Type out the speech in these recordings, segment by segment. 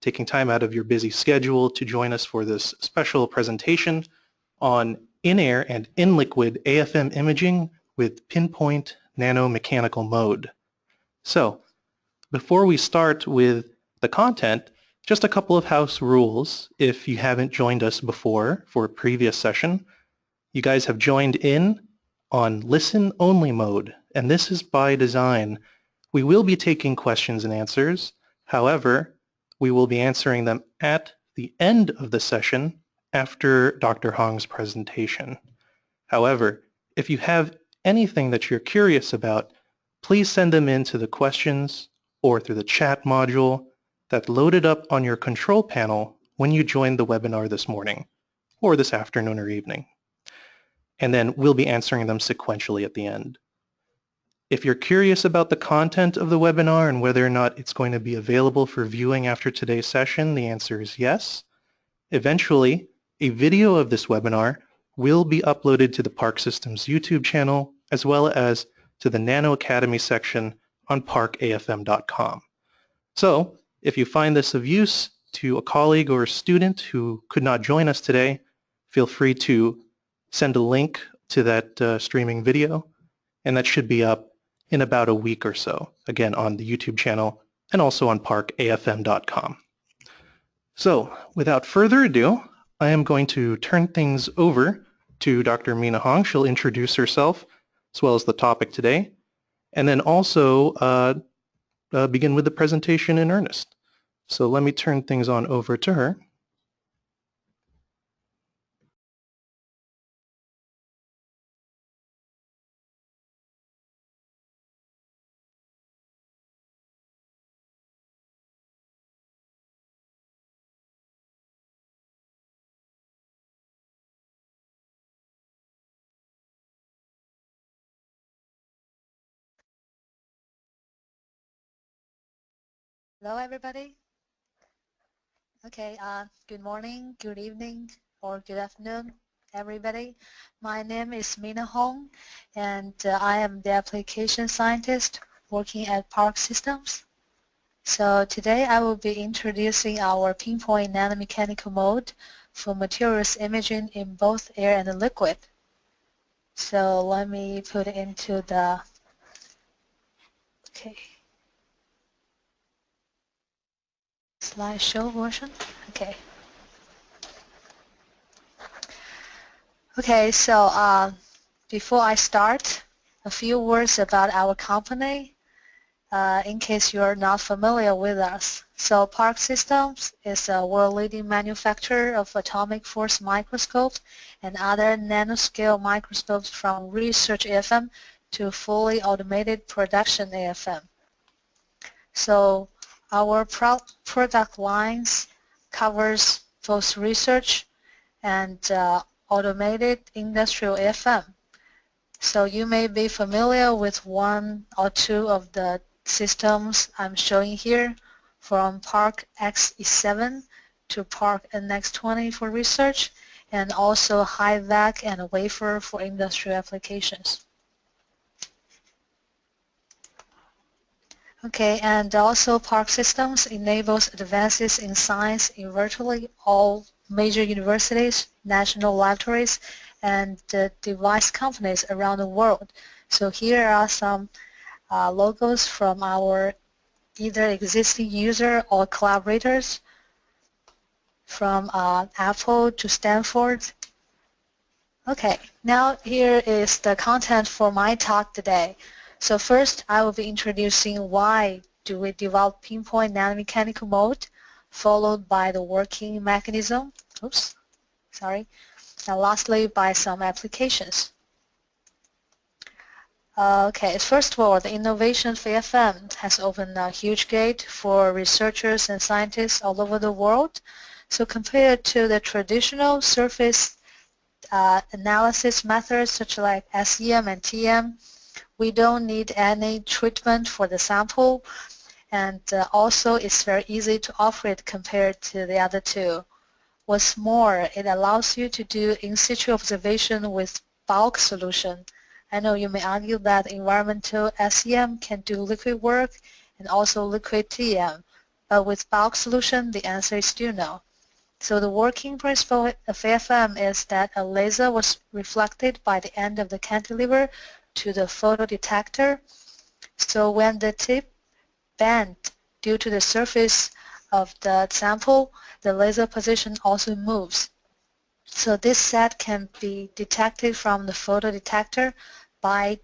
taking time out of your busy schedule to join us for this special presentation on in-air and in-liquid AFM imaging with PinPoint Nanomechanical Mode. So, before we start with the content, just a couple of house rules. If you haven't joined us before for a previous session, you guys have joined in on listen-only mode, and this is by design. We will be taking questions and answers. However, we will be answering them at the end of the session after Dr. Hong's presentation. However, if you have anything that you're curious about, please send them in to the questions or through the chat module that loaded up on your control panel when you joined the webinar this morning, or this afternoon or evening. And then we'll be answering them sequentially at the end. If you're curious about the content of the webinar and whether or not it's going to be available for viewing after today's session, the answer is yes. Eventually, a video of this webinar will be uploaded to the Park Systems YouTube channel as well as to the Nano Academy section on parkafm.com. So, if you find this of use to a colleague or a student who could not join us today, feel free to send a link to that streaming video, and that should be up in about a week or so, again on the YouTube channel and also on parkafm.com. So, without further ado, I am going to turn things over to Dr. Mina Hong. She'll introduce herself as well as the topic today, and then also begin with the presentation in earnest. So let me turn things on over to her. Hello, everybody. Okay, good morning, good evening, or good afternoon, everybody. My name is Mina Hong, and I am the application scientist working at Park Systems. So today I will be introducing our PinPoint Nanomechanical Mode for materials imaging in both air and liquid. So let me put it into the, okay, slideshow version. Okay. Okay, so before I start, a few words about our company in case you're not familiar with us. So Park Systems is a world-leading manufacturer of atomic force microscopes and other nanoscale microscopes from research AFM to fully automated production AFM. So our product lines covers both research and automated industrial AFM. So you may be familiar with one or two of the systems I'm showing here, from Park XE7 to Park NX20 for research, and also high-vac and wafer for industrial applications. Okay, and also Park Systems enables advances in science in virtually all major universities, national laboratories, and device companies around the world. So here are some logos from our either existing user or collaborators, from Apple to Stanford. Okay, now here is the content for my talk today. So first, I will be introducing why do we develop PinPoint Nanomechanical Mode, followed by the working mechanism, and lastly by some applications. Okay, first of all, the innovation for AFM has opened a huge gate for researchers and scientists all over the world. So compared to the traditional surface analysis methods such like SEM and TM, we don't need any treatment for the sample, and also it's very easy to operate compared to the other two. What's more, it allows you to do in situ observation with bulk solution. I know you may argue that environmental SEM can do liquid work and also liquid TM, But with bulk solution, the answer is still no. So the working principle of AFM is that a laser was reflected by the end of the cantilever to the photodetector. So when the tip bent due to the surface of the sample, the laser position also moves. So this set can be detected from the photodetector. By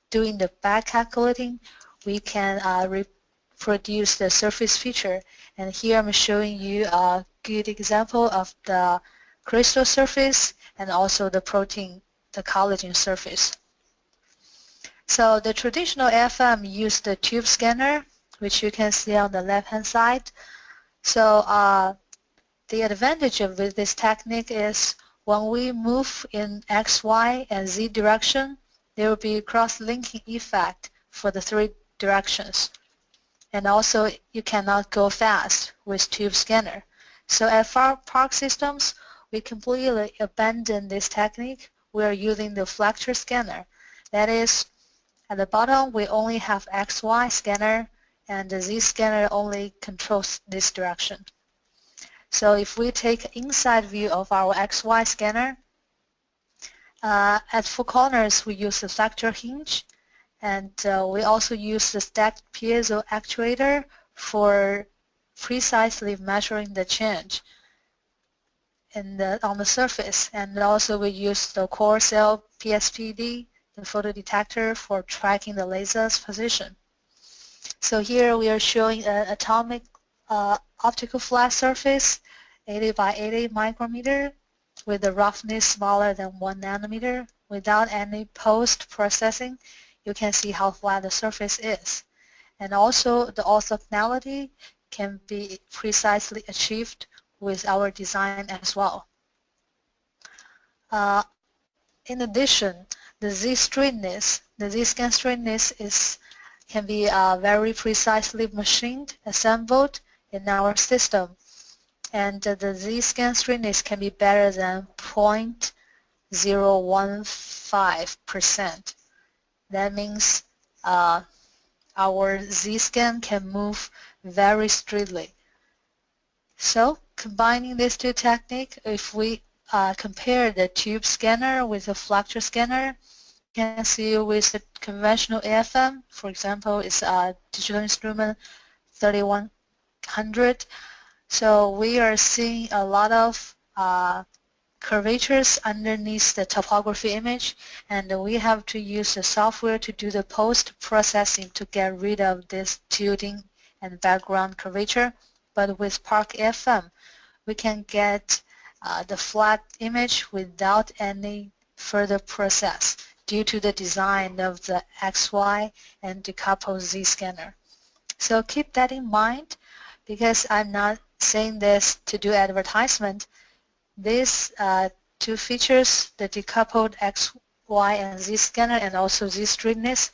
doing the back calculating, we can reproduce the surface feature. And here I'm showing you a good example of the crystal surface and also the protein, the collagen surface. So the traditional AFM used the tube scanner, which you can see on the left-hand side. So the advantage of this technique is when we move in X, Y, and Z direction, there will be a cross-linking effect for the three directions. And also, you cannot go fast with tube scanner. So at Park Systems, we completely abandon this technique. We are using the flexure scanner. That is, at the bottom, we only have XY scanner, and the Z scanner only controls this direction. So if we take inside view of our XY scanner, at four corners we use the flexure hinge, and we also use the stacked piezo actuator for precisely measuring the change on the surface. And also we use the core cell PSPD, the photodetector, for tracking the laser's position. So here we are showing an atomic optical flat surface 80 by 80 micrometer with a roughness smaller than 1 nanometer. Without any post-processing, you can see how flat the surface is. And also the orthogonality can be precisely achieved with our design as well. In addition, the Z-scan straightness can be very precisely machined, assembled in our system. And the Z-scan straightness can be better than 0.015%. That means our Z-scan can move very straightly. So combining these two techniques, if we compare the tube scanner with the flexure scanner, you can see with the conventional AFM, for example, it's a digital instrument 3100. So we are seeing a lot of curvatures underneath the topography image, and we have to use the software to do the post-processing to get rid of this tilting and background curvature. But with Park AFM, we can get the flat image without any further process due to the design of the XY and decoupled Z scanner. So keep that in mind, because I'm not saying this to do advertisement. These two features, the decoupled X, Y, and Z scanner and also Z straightness,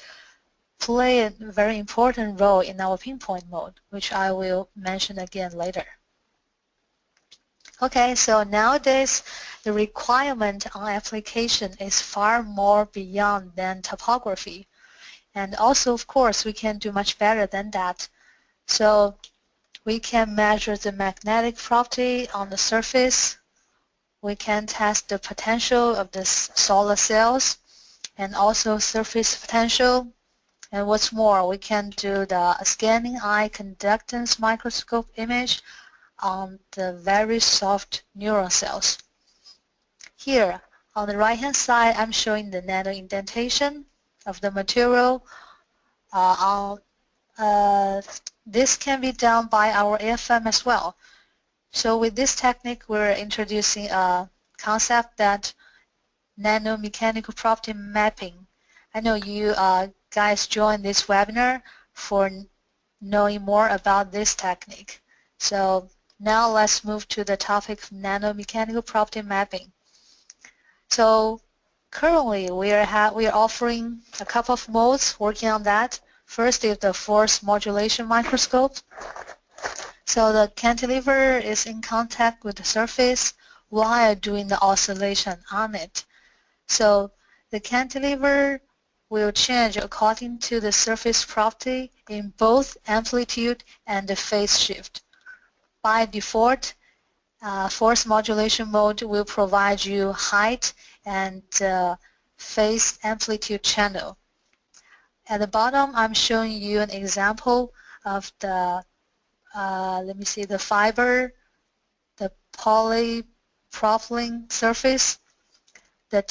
play a very important role in our PinPoint mode, which I will mention again later. Okay, so nowadays the requirement on application is far more beyond than topography. And also, of course, we can do much better than that. So we can measure the magnetic property on the surface. We can test the potential of the solar cells and also surface potential. And what's more, we can do the scanning eye conductance microscope image on the very soft neuron cells. Here, on the right-hand side, I'm showing the nano indentation of the material. This can be done by our AFM as well. So with this technique, we're introducing a concept that nanomechanical property mapping. I know you guys joined this webinar for knowing more about this technique. So now let's move to the topic of nanomechanical property mapping. So currently we are offering a couple of modes working on that. First is the force modulation microscope. So the cantilever is in contact with the surface while doing the oscillation on it. So the cantilever will change according to the surface property in both amplitude and the phase shift. By default, force modulation mode will provide you height and phase amplitude channel. At the bottom, I'm showing you an example of the, let me see, the fiber, the polypropylene surface, the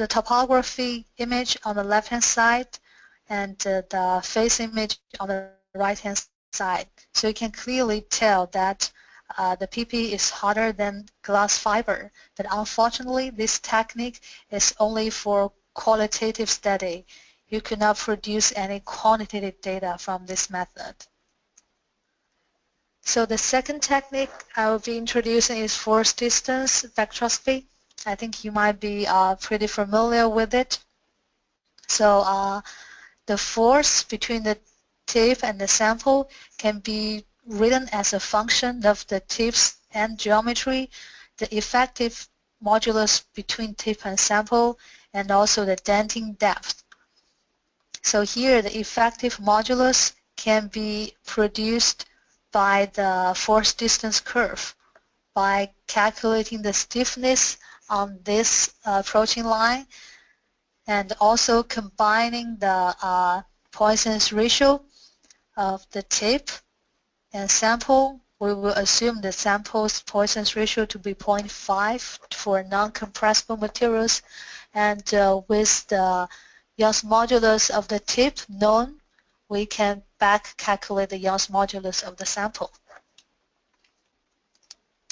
topography image on the left-hand side, and the phase image on the right-hand side. So you can clearly tell that the PP is hotter than glass fiber, but unfortunately this technique is only for qualitative study. You cannot produce any quantitative data from this method. So the second technique I will be introducing is force distance spectroscopy. I think you might be pretty familiar with it. So the force between the tip and the sample can be written as a function of the tip's end geometry, the effective modulus between tip and sample, and also the denting depth. So here the effective modulus can be produced by the force distance curve by calculating the stiffness on this approaching line and also combining the Poisson's ratio of the tip and sample. We will assume the sample's Poisson's ratio to be 0.5 for non-compressible materials, and with the Young's modulus of the tip known, we can back calculate the Young's modulus of the sample.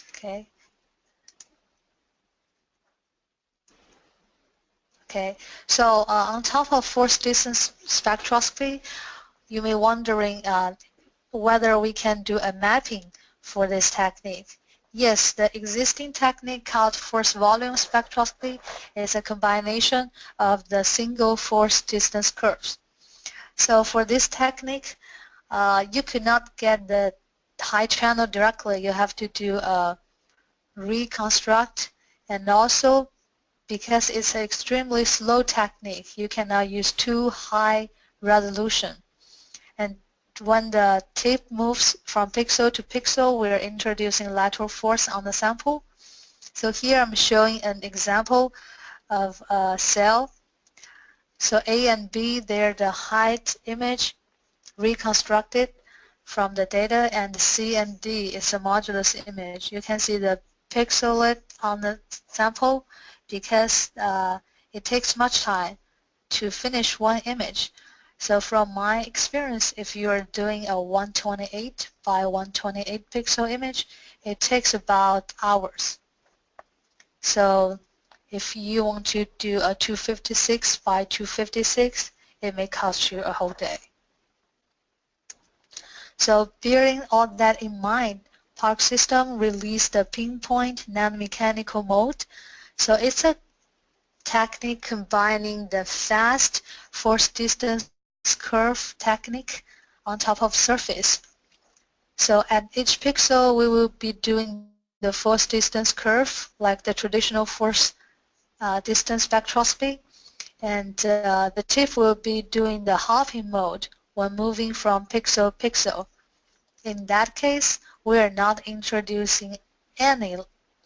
Okay. Okay. So on top of force distance spectroscopy, you may be wondering whether we can do a mapping for this technique. Yes, the existing technique called force volume spectroscopy is a combination of the single force distance curves. So for this technique, you could not get the high channel directly. You have to do a reconstruct, and also because it's an extremely slow technique, you cannot use too high resolution. And when the tip moves from pixel to pixel, we're introducing lateral force on the sample. So here I'm showing an example of a cell. So A and B, they're the height image reconstructed from the data, and C and D is a modulus image. You can see the pixelate on the sample because it takes much time to finish one image. So from my experience, if you are doing a 128 by 128 pixel image, it takes about hours. So if you want to do a 256 by 256, it may cost you a whole day. So bearing all that in mind, Park System released the PinPoint Nanomechanical Mode. So it's a technique combining the fast force distance curve technique on top of surface. So at each pixel, we will be doing the force distance curve like the traditional force distance spectroscopy, and the tip will be doing the hopping mode when moving from pixel to pixel. In that case, we are not introducing any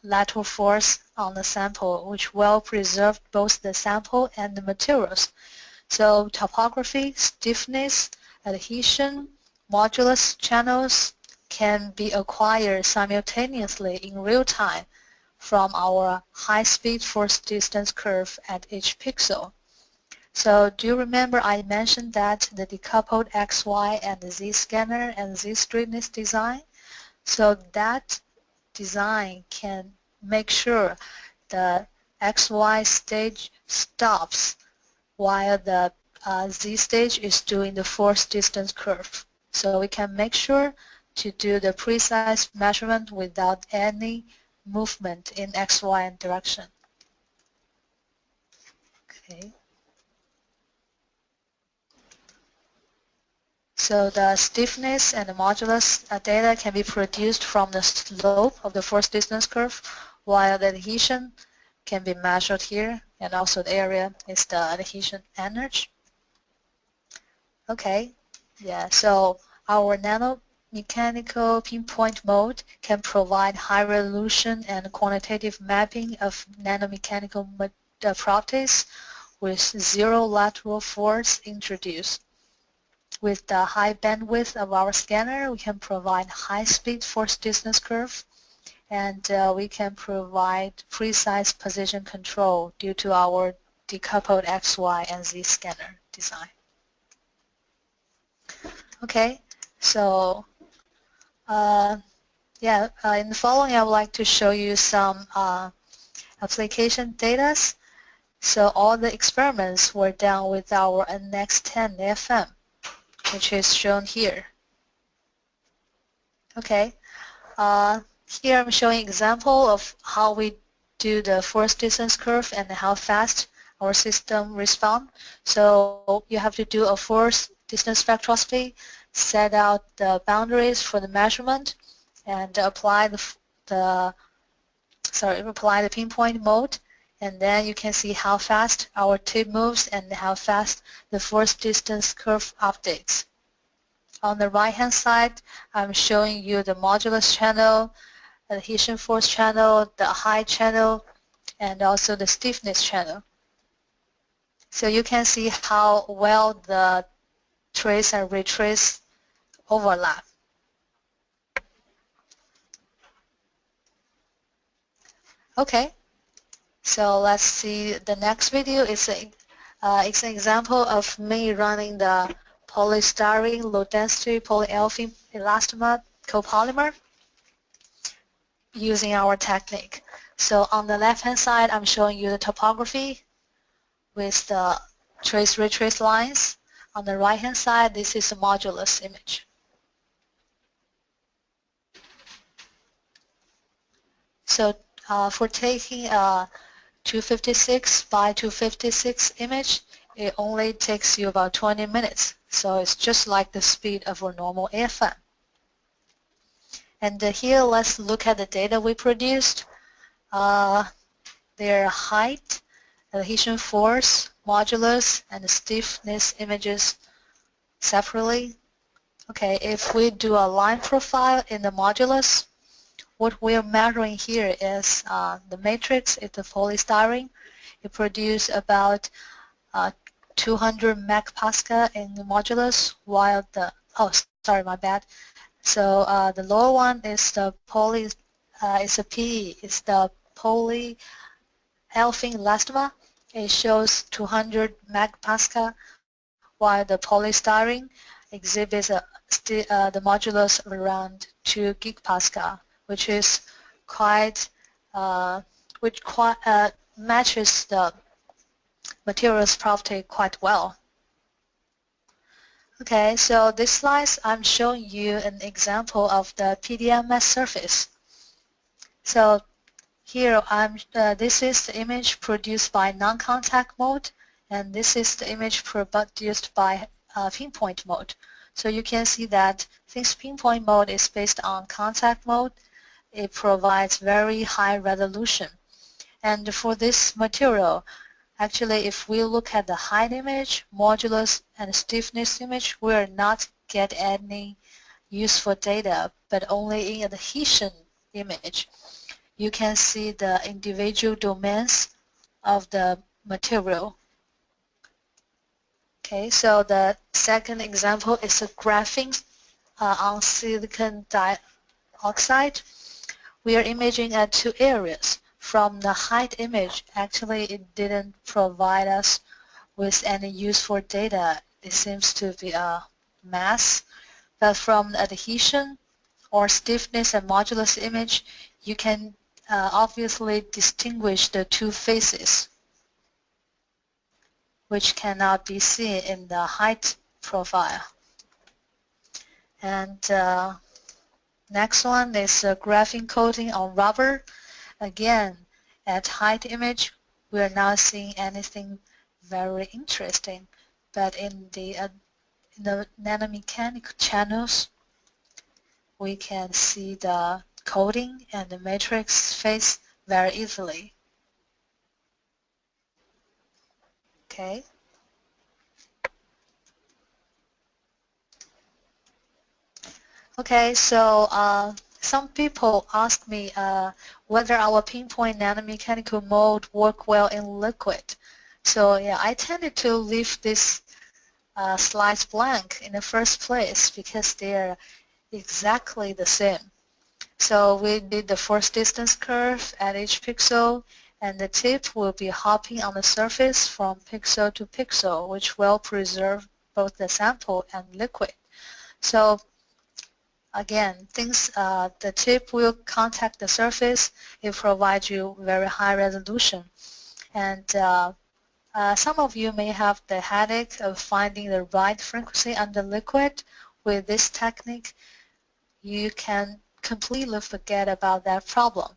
lateral force on the sample, which will preserve both the sample and the materials. So topography, stiffness, adhesion, modulus channels can be acquired simultaneously in real time from our high-speed force distance curve at each pixel. So do you remember I mentioned that the decoupled XY and the Z scanner and Z straightness design? So that design can make sure the XY stage stops while the Z stage is doing the force distance curve. So we can make sure to do the precise measurement without any movement in X, Y direction. Okay. So the stiffness and the modulus data can be produced from the slope of the force distance curve, while the adhesion can be measured here, and also the area is the adhesion energy. Okay, Yeah, so our nanomechanical pinpoint mode can provide high resolution and quantitative mapping of nanomechanical properties with zero lateral force introduced. With the high bandwidth of our scanner, we can provide high-speed force distance curve, and we can provide precise position control due to our decoupled X, Y, and Z scanner design. Okay, so in the following I would like to show you some application data. So all the experiments were done with our NX10 AFM, which is shown here. Okay, here I'm showing an example of how we do the force distance curve and how fast our system responds. So you have to do a force distance spectroscopy, set out the boundaries for the measurement, and apply the pinpoint mode, and then you can see how fast our tip moves and how fast the force distance curve updates. On the right hand side, I'm showing you the modulus channel, adhesion force channel, the height channel, and also the stiffness channel. So you can see how well the trace and retrace overlap. Okay, so let's see the next video. It's an example of me running the polystyrene low-density polyolefin elastomer copolymer using our technique. So on the left-hand side, I'm showing you the topography with the trace-retrace lines. On the right-hand side, this is a modulus image. So for taking a 256 by 256 image, it only takes you about 20 minutes. So it's just like the speed of a normal AFM. And here, let's look at the data we produced. Their height, adhesion force, modulus, and stiffness images separately. Okay, if we do a line profile in the modulus, what we're measuring here is the matrix, it's the polystyrene. It produces about 200 megapascal in the modulus, while the, sorry, my bad. So the lower one is the it's a PE, it's the polyolefin elastomer. It shows 200 megapascal, while the polystyrene exhibits the modulus around 2 gigapascal, which is quite, matches the materials property quite well. Okay, so this slide I'm showing you an example of the PDMS surface. So here this is the image produced by non-contact mode, and this is the image produced by pinpoint mode. So you can see that since pinpoint mode is based on contact mode, it provides very high resolution. And for this material, actually, if we look at the height image, modulus, and stiffness image, we are not get any useful data, but only in adhesion image, you can see the individual domains of the material. Okay, so the second example is a graphene on silicon dioxide. We are imaging at two areas. From the height image, actually it didn't provide us with any useful data. It seems to be a mass. But from the adhesion or stiffness and modulus image, you can obviously distinguish the two faces, which cannot be seen in the height profile. And next one is graphene coating on rubber. Again, at height image, we are not seeing anything very interesting, but in the nanomechanical channels, we can see the coating and the matrix face very easily. Okay. Okay, so some people ask me whether our PinPoint Nanomechanical Mode work well in liquid. So yeah, I tended to leave this slides blank in the first place because they're exactly the same. So we did the force distance curve at each pixel, and the tip will be hopping on the surface from pixel to pixel, which will preserve both the sample and liquid. So again, the tip will contact the surface. It provides you very high resolution. And some of you may have the headache of finding the right frequency on the liquid. With this technique, you can completely forget about that problem.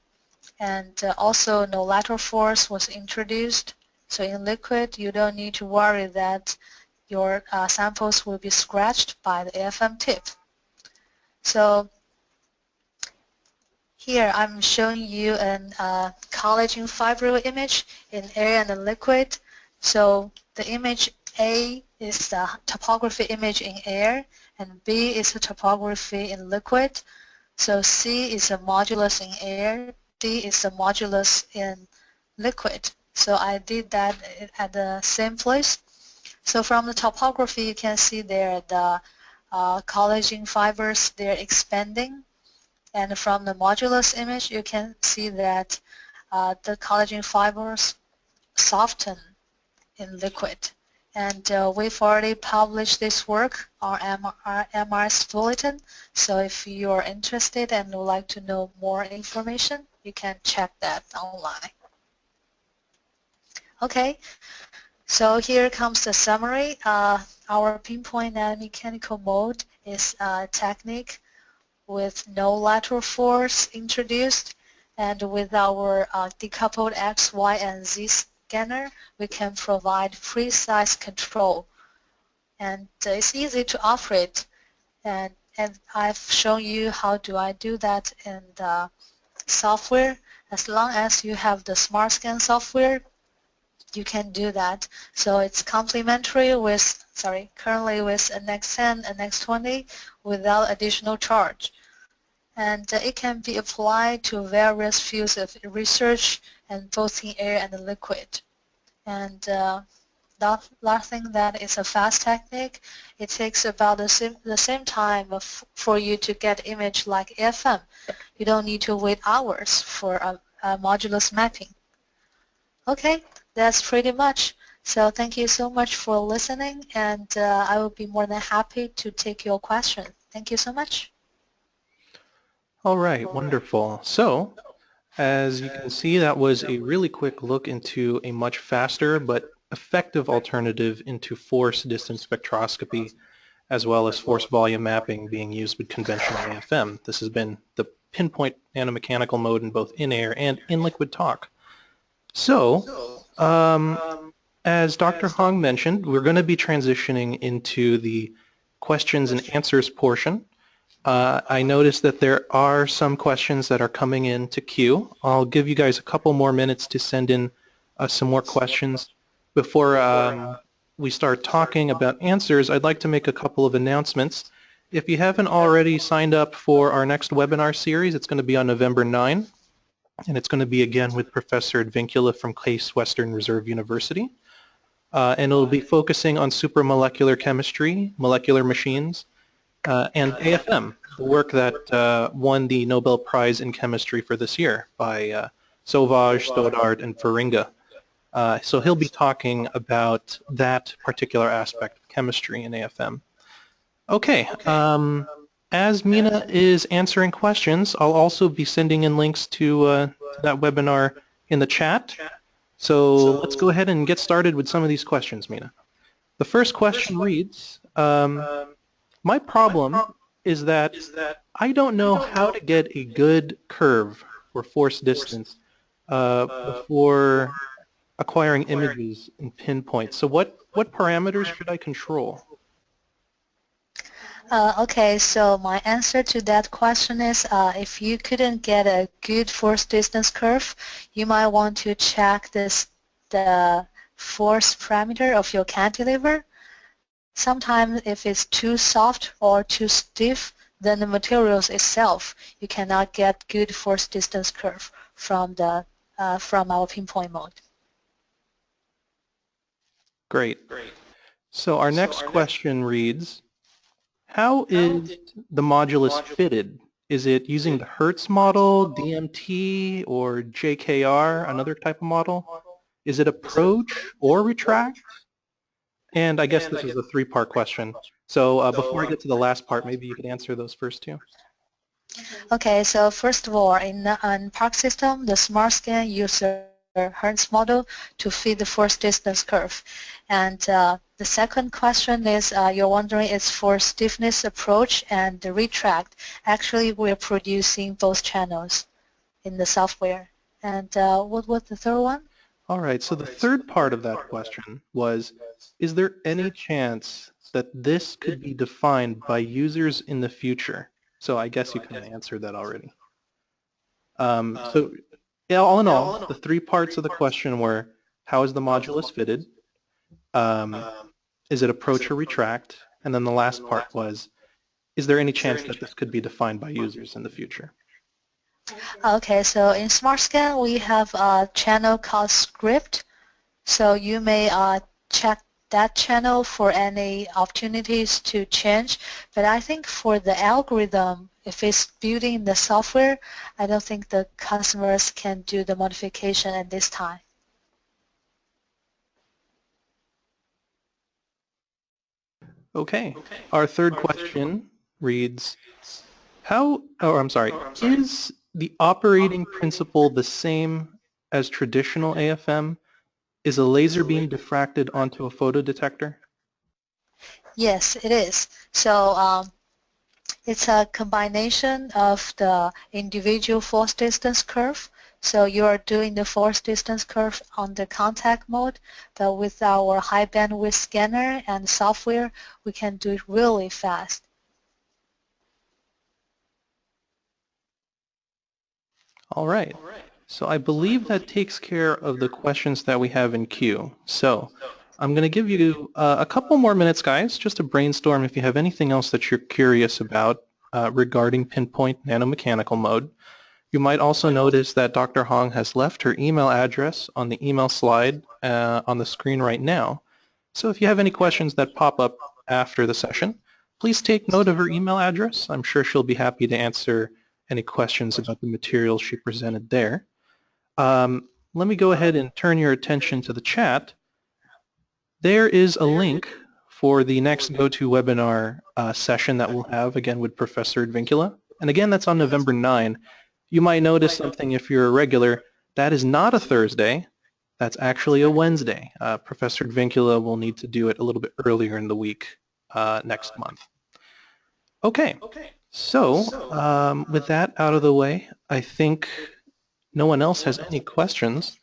And also, no lateral force was introduced. So in liquid, you don't need to worry that your samples will be scratched by the AFM tip. So here I'm showing you a collagen fibril image in air and liquid. So the image A is the topography image in air, and B is the topography in liquid. So C is a modulus in air, D is a modulus in liquid. So I did that at the same place. So from the topography, you can see there the collagen fibers, they're expanding. And from the modulus image, you can see that the collagen fibers soften in liquid. And we've already published this work on MRS Bulletin, so if you're interested and would like to know more information, you can check that online. Okay, so here comes the summary. Our PinPoint Nanomechanical Mode is a technique with no lateral force introduced, and with our decoupled X, Y, and Z scanner, we can provide precise control. And it's easy to operate, and I've shown you how do I do that in the software. As long as you have the SmartScan software, you can do that. So it's complementary with, currently with an X10 and X20 without additional charge. And it can be applied to various fields of research, and both in air and liquid. And the last thing, that is a fast technique. It takes about the same time for you to get image like AFM. You don't need to wait hours for a modulus mapping. Okay, that's pretty much. So thank you so much for listening, and I will be more than happy to take your question. Thank you so much. All right, wonderful. So, as you can see, that was a really quick look into a much faster but effective alternative into force distance spectroscopy, as well as force volume mapping being used with conventional AFM. This has been the PinPoint Nanomechanical Mode in both in-air and in-liquid talk. So, as Dr. Hong mentioned, we're going to be transitioning into the questions and answers portion. I noticed that there are some questions that are coming in to queue. I'll give you guys a couple more minutes to send in some more questions. Before we start talking about answers, I'd like to make a couple of announcements. If you haven't already signed up for our next webinar series, it's going to be on November 9, and it's going to be again with Professor Advincula from Case Western Reserve University. And it'll be focusing on supramolecular chemistry, molecular machines, and AFM, the work that won the Nobel Prize in Chemistry for this year by Sauvage, Stoddard, and Feringa. So he'll be talking about that particular aspect of chemistry in AFM. Okay, as Mina is answering questions, I'll also be sending in links to that webinar in the chat. So let's go ahead and get started with some of these questions, Mina. The first question reads, my problem is that I don't know how to get a good curve for force distance before acquiring images in PinPoint. So what parameters should I control? Okay, so my answer to that question is if you couldn't get a good force distance curve, you might want to check the force parameter of your cantilever. Sometimes if it's too soft or too stiff, then the materials itself, you cannot get good force distance curve from the from our PinPoint mode. Great. So our next question reads, how is the modulus fitted? Is it using the Hertz model, DMT, or JKR, another type of model? Is it approach or retract? And I guess this is a three-part question. So before I get to the last part, maybe you could answer those first two. Okay, so first of all, in Park system, the smart scan uses Hertz model to fit the force distance curve. And the second question is you're wondering it's for stiffness approach and the retract. Actually, we're producing both channels in the software. And what was the third one? All right, so the third part of that question was, is there any chance that this could be defined by users in the future? So I guess you kind of answered that already. So yeah, all in all, the three parts of the question were, how is the modulus fitted? Is it approach or retract? And then the last part was, is there any chance that this could be defined by users in the future? Okay, so in SmartScan, we have a channel called script. So you may check that channel for any opportunities to change. But I think for the algorithm, if it's building the software, I don't think the customers can do the modification at this time. Okay. Our third question reads, is the operating principle the same as traditional AFM? Is a laser beam diffracted onto a photodetector? Yes, it is. So it's a combination of the individual force distance curve. So you are doing the force distance curve on the contact mode, but with our high bandwidth scanner and software, we can do it really fast. All right. So I believe that takes care of the questions that we have in queue. So I'm going to give you a couple more minutes, guys, just to brainstorm if you have anything else that you're curious about regarding PinPoint Nanomechanical Mode. You might also notice that Dr. Hong has left her email address on the email slide on the screen right now. So if you have any questions that pop up after the session, please take note of her email address. I'm sure she'll be happy to answer any questions about the materials she presented there. Let me go ahead and turn your attention to the chat. There is a link for the next GoToWebinar session that we'll have, again, with Professor Advincula. And again, that's on November 9. You might notice something if you're a regular. That is not a Thursday. That's actually a Wednesday. Professor Advincula will need to do it a little bit earlier in the week next month. Okay, so with that out of the way, I think no one else has any questions.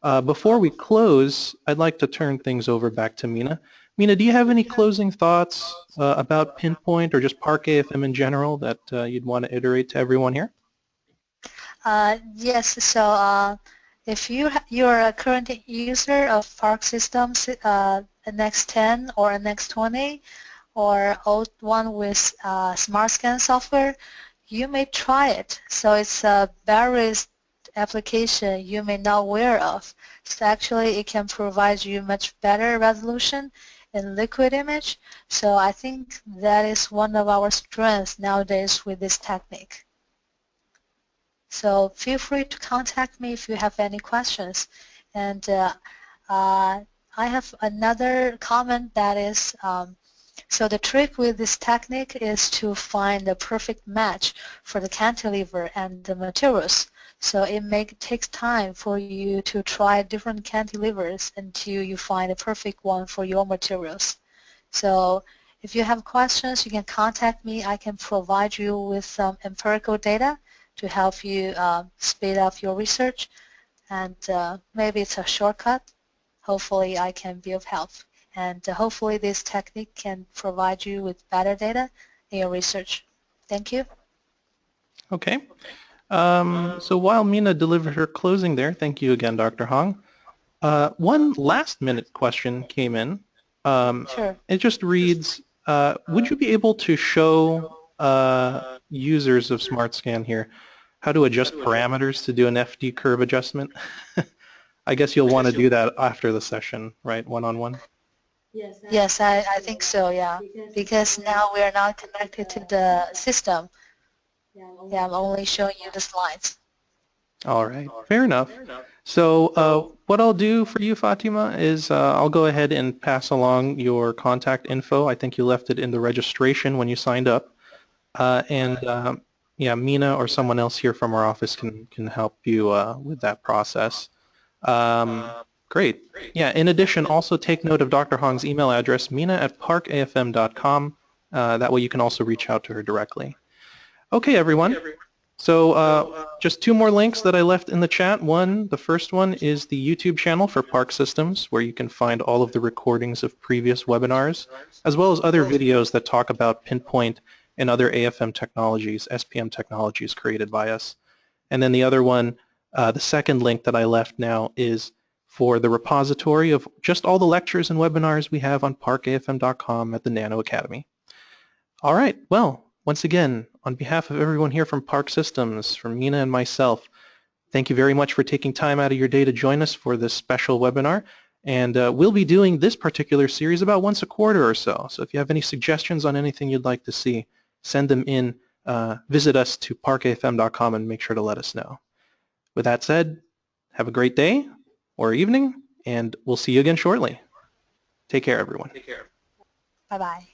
Before we close, I'd like to turn things over back to Mina. Mina, do you have any closing thoughts about PinPoint or just Park AFM in general that you'd want to iterate to everyone here? Yes, so if you're a current user of Park Systems NX10 or NX20 or old one with SmartScan software, you may try it. So it's a various application you may not aware of. So actually it can provide you much better resolution in liquid image. So I think that is one of our strengths nowadays with this technique. So feel free to contact me if you have any questions. And I have another comment that is, so the trick with this technique is to find the perfect match for the cantilever and the materials. So it takes time for you to try different cantilevers until you find a perfect one for your materials. So if you have questions, you can contact me. I can provide you with some empirical data to help you speed up your research, and maybe it's a shortcut. Hopefully I can be of help, and hopefully this technique can provide you with better data in your research. Thank you. Okay. So while Mina delivered her closing there, thank you again, Dr. Hong. One last-minute question came in. Sure. It just reads, would you be able to show users of SmartScan here how to adjust parameters to do an FD curve adjustment. I guess you'll want to do that after the session, right? One-on-one? Yes, I think so, yeah. Because now we are not connected to the system. Yeah, I'm only showing you the slides. All right, fair enough. So what I'll do for you, Fatima, is I'll go ahead and pass along your contact info. I think you left it in the registration when you signed up. Yeah, Mina or someone else here from our office can help you with that process. Great. Yeah, in addition, also take note of Dr. Hong's email address, mina@parkafm.com. That way you can also reach out to her directly. Okay, everyone. So just two more links that I left in the chat. The first one is the YouTube channel for Park Systems, where you can find all of the recordings of previous webinars, as well as other videos that talk about PinPoint and other AFM technologies, SPM technologies created by us. And then the other one, the second link that I left now, is for the repository of just all the lectures and webinars we have on parkafm.com at the Nano Academy. All right, well, once again, on behalf of everyone here from Park Systems, from Mina and myself, thank you very much for taking time out of your day to join us for this special webinar. And we'll be doing this particular series about once a quarter or so. So if you have any suggestions on anything you'd like to see, send them in. Visit us to parkafm.com and make sure to let us know. With that said, have a great day or evening, and we'll see you again shortly. Take care, everyone. Bye-bye.